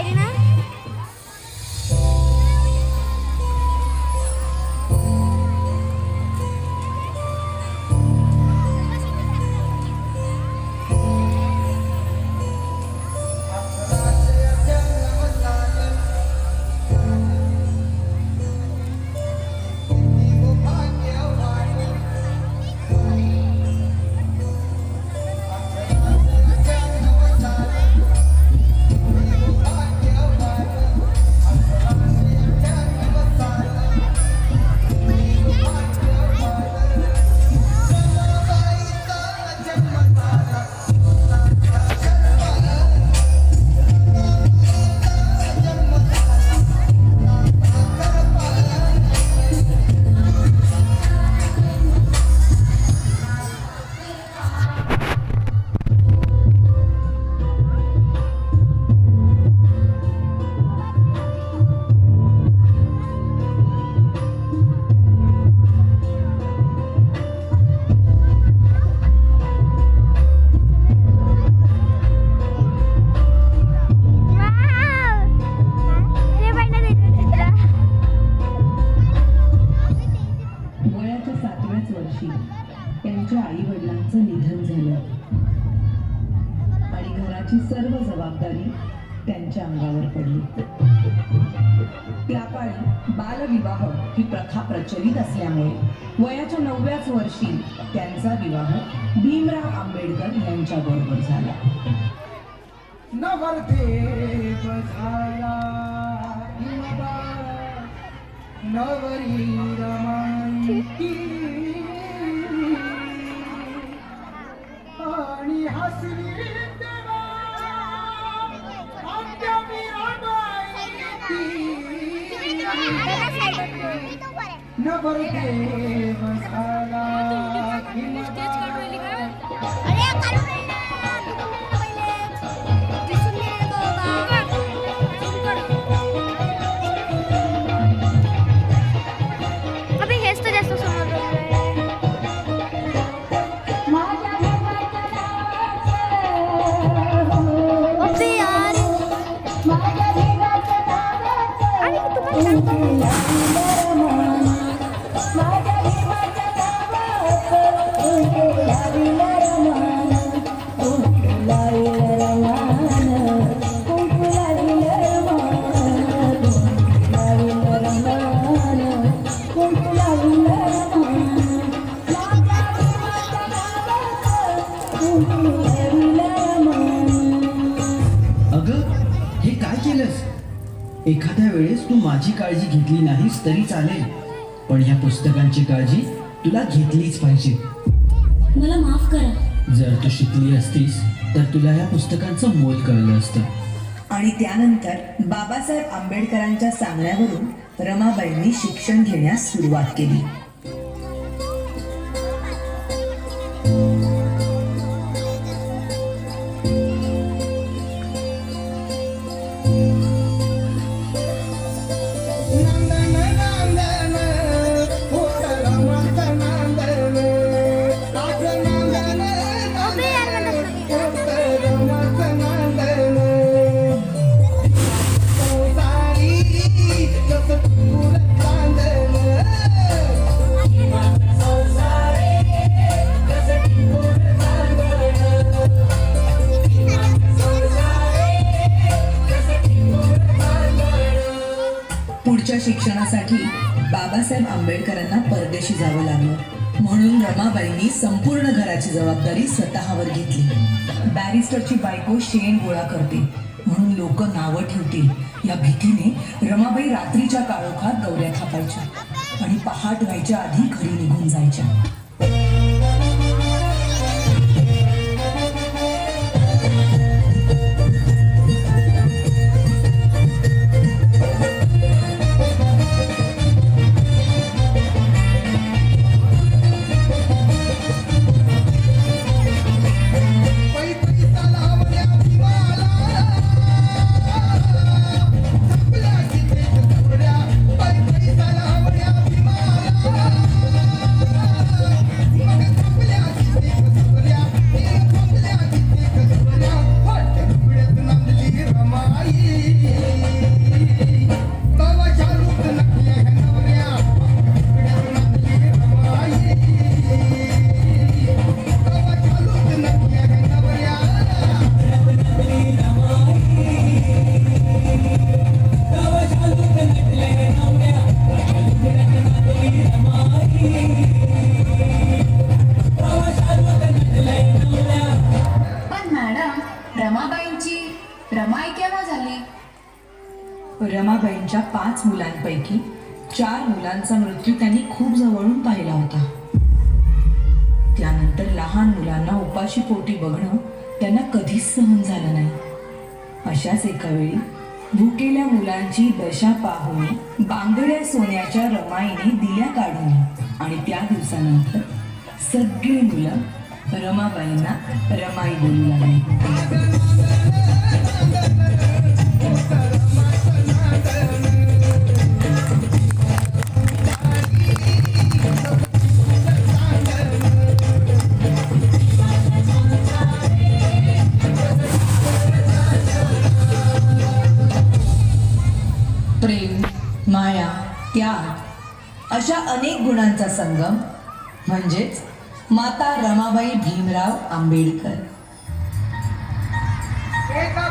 भारी ना. त्यांच्या आई वडिलांचं निधन झालं आणि घराची सर्व जबाबदारी त्यांच्या अंगावर पडली. त्या काळी बालविवाह ही प्रथा प्रचलित असल्यामुळे वयाच्या 9व्याच वर्षी त्यांचा विवाह भीमराव आंबेडकर यांच्याबरोबर झाला. नवरदेव झाला नवरी रमाई आणि हसली देवा आमच्या मीराबाई नवरदेव झाला एखाद्या वेळेस तू माझी काळजी घेतली नाहीस तरी चालेल, पण ह्या पुस्तकांची काळजी तुला घेतलीच पाहिजे. मला माफ करा. जर तू शिकली असतीस तर तुला या पुस्तकांचं मोल कळलं असतं. आणि त्यानंतर बाबासाहेब आंबेडकरांच्या सांगण्यावरून रमाबाईंनी शिक्षण घेण्यास सुरुवात केली. पुढच्या शिक्षणासाठी बाबासाहेब आंबेडकरांना परदेशी जावं लागलं. म्हणून रमाबाईंनी संपूर्ण घराची जबाबदारी स्वतःवर घेतली. बॅरिस्टरची बायको शेण गोळा करते म्हणून लोक नावं ठेवतील या भीतीने रमाबाई रात्रीच्या काळोखात गौऱ्या थापायच्या आणि पहाट व्हायच्या आधी घरी निघून जायच्या. रमाई केव्हा झाली? रमाबाईंच्या 5 मुलांपैकी 4 मुलांचा मृत्यू त्यांनी खूप जवळून पाहिला होता. त्यानंतर लहान मुलांना उपाशी पोटी बघणं त्यांना कधीच सहन झालं नाही. अशाच एका वेळी भुकेल्या मुलांची दशा पाहून बांगड्या सोन्याच्या रमाईने दिल्या काढून आणि त्या दिवसानंतर सगळी मुलं रमाबाईंना रमाई बोलू लागली. प्रेम, माया, त्याग अशा अनेक गुणांचा संगम म्हणजेच माता रमाबाई भीमराव आंबेडकर. एका